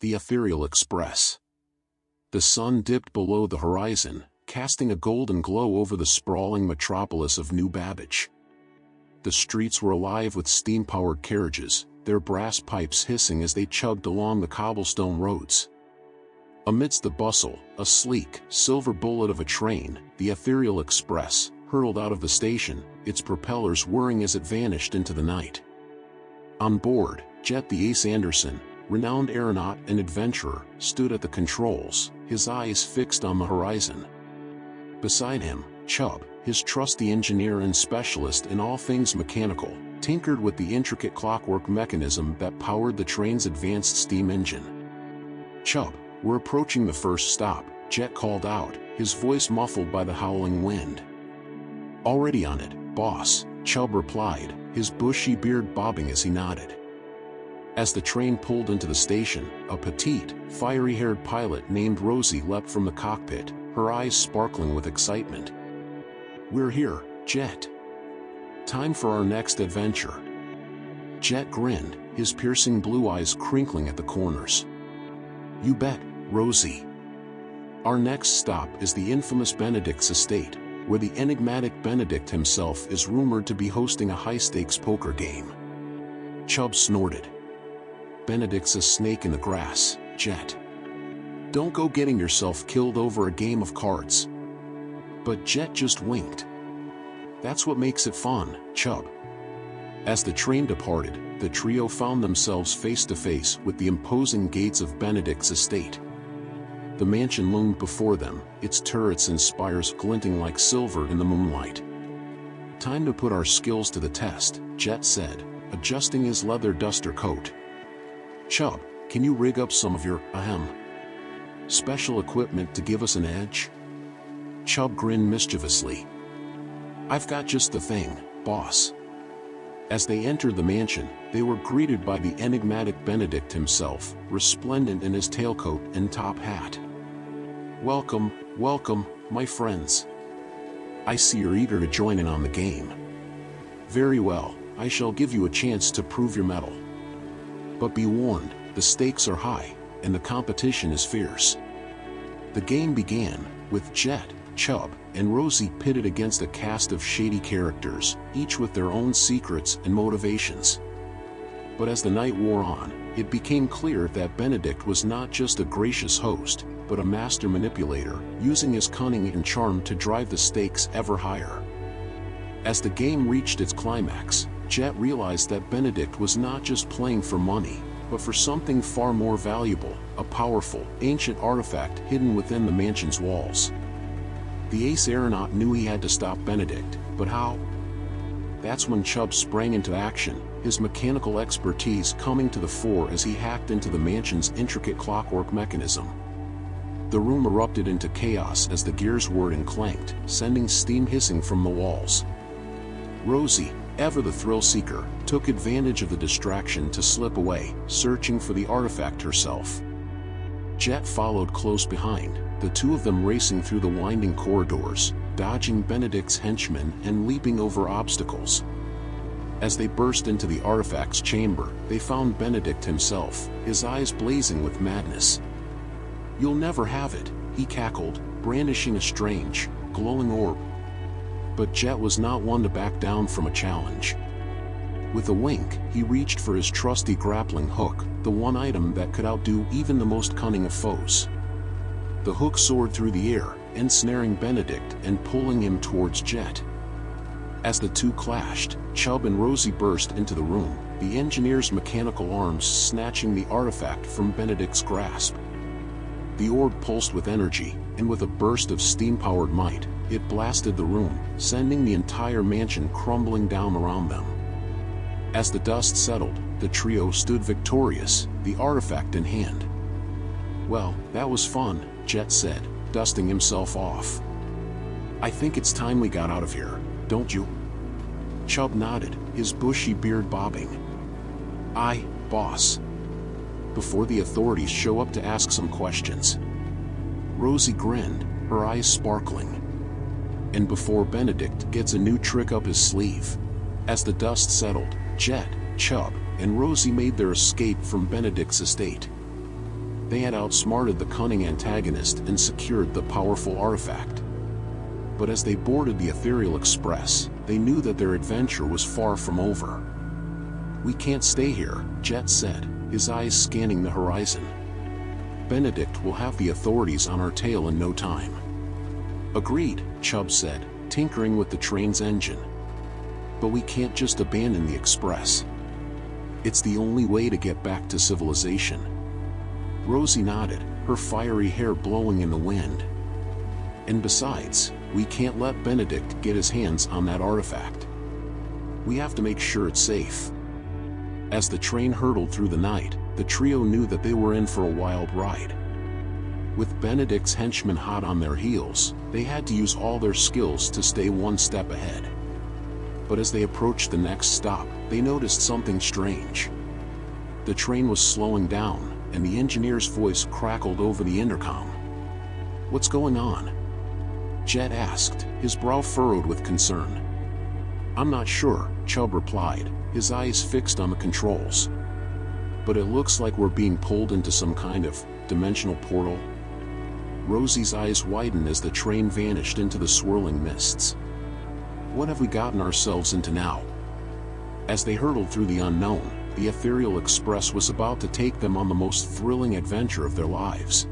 The Aetherial Express. The sun dipped below the horizon, casting a golden glow over the sprawling metropolis of New Babbage. The streets were alive with steam-powered carriages, their brass pipes hissing as they chugged along the cobblestone roads. Amidst the bustle, a sleek, silver bullet of a train, the Aetherial Express, hurled out of the station, its propellers whirring as it vanished into the night. On board, Jet the Ace Anderson, renowned aeronaut and adventurer, stood at the controls, his eyes fixed on the horizon. Beside him, Chub, his trusty engineer and specialist in all things mechanical, tinkered with the intricate clockwork mechanism that powered the train's advanced steam engine. "Chub, we're approaching the first stop," Jet called out, his voice muffled by the howling wind. "Already on it, boss," Chub replied, his bushy beard bobbing as he nodded. As the train pulled into the station, a petite, fiery-haired pilot named Rosie leapt from the cockpit, her eyes sparkling with excitement. "We're here, Jet. Time for our next adventure." Jet grinned, his piercing blue eyes crinkling at the corners. "You bet, Rosie. Our next stop is the infamous Benedict's estate, where the enigmatic Benedict himself is rumored to be hosting a high-stakes poker game." Chub snorted. "Benedict's a snake in the grass, Jet. Don't go getting yourself killed over a game of cards." But Jet just winked. "That's what makes it fun, Chub." As the train departed, the trio found themselves face to face with the imposing gates of Benedict's estate. The mansion loomed before them, its turrets and spires glinting like silver in the moonlight. "Time to put our skills to the test," Jet said, adjusting his leather duster coat. "Chub, can you rig up some of your, special equipment to give us an edge?" Chub grinned mischievously. "I've got just the thing, boss." As they entered the mansion, they were greeted by the enigmatic Benedict himself, resplendent in his tailcoat and top hat. "Welcome, welcome, my friends. I see you're eager to join in on the game. Very well, I shall give you a chance to prove your mettle. But be warned, the stakes are high, and the competition is fierce." The game began, with Jet, Chub, and Rosie pitted against a cast of shady characters, each with their own secrets and motivations. But as the night wore on, it became clear that Benedict was not just a gracious host, but a master manipulator, using his cunning and charm to drive the stakes ever higher. As the game reached its climax, Jet realized that Benedict was not just playing for money, but for something far more valuable, a powerful, ancient artifact hidden within the mansion's walls. The ace aeronaut knew he had to stop Benedict, but how? That's when Chub sprang into action, his mechanical expertise coming to the fore as he hacked into the mansion's intricate clockwork mechanism. The room erupted into chaos as the gears whirred and clanked, sending steam hissing from the walls. Rosie, ever the thrill-seeker, took advantage of the distraction to slip away, searching for the artifact herself. Jet followed close behind, the two of them racing through the winding corridors, dodging Benedict's henchmen and leaping over obstacles. As they burst into the artifact's chamber, they found Benedict himself, his eyes blazing with madness. "You'll never have it," he cackled, brandishing a strange, glowing orb. But Jet was not one to back down from a challenge. With a wink, he reached for his trusty grappling hook, the one item that could outdo even the most cunning of foes. The hook soared through the air, ensnaring Benedict and pulling him towards Jet. As the two clashed, Chub and Rosie burst into the room, the engineer's mechanical arms snatching the artifact from Benedict's grasp. The orb pulsed with energy, and with a burst of steam-powered might, it blasted the room, sending the entire mansion crumbling down around them. As the dust settled, the trio stood victorious, the artifact in hand. "Well, that was fun," Jet said, dusting himself off. "I think it's time we got out of here, don't you?" Chub nodded, his bushy beard bobbing. "Aye, boss. Before the authorities show up to ask some questions." Rosie grinned, her eyes sparkling. "And before Benedict gets a new trick up his sleeve." As the dust settled, Jet, Chub, and Rosie made their escape from Benedict's estate. They had outsmarted the cunning antagonist and secured the powerful artifact. But as they boarded the Aetherial Express, they knew that their adventure was far from over. "We can't stay here," Jet said, his eyes scanning the horizon. "Benedict will have the authorities on our tail in no time." "Agreed," Chub said, tinkering with the train's engine. "But we can't just abandon the Express. It's the only way to get back to civilization." Rosie nodded, her fiery hair blowing in the wind. "And besides, we can't let Benedict get his hands on that artifact. We have to make sure it's safe." As the train hurtled through the night, the trio knew that they were in for a wild ride. With Benedict's henchmen hot on their heels, they had to use all their skills to stay one step ahead. But as they approached the next stop, they noticed something strange. The train was slowing down, and the engineer's voice crackled over the intercom. "What's going on?" Jet asked, his brow furrowed with concern. "I'm not sure," Chub replied, his eyes fixed on the controls. "But it looks like we're being pulled into some kind of dimensional portal." Rosie's eyes widened as the train vanished into the swirling mists. "What have we gotten ourselves into now?" As they hurtled through the unknown, the Aetherial Express was about to take them on the most thrilling adventure of their lives.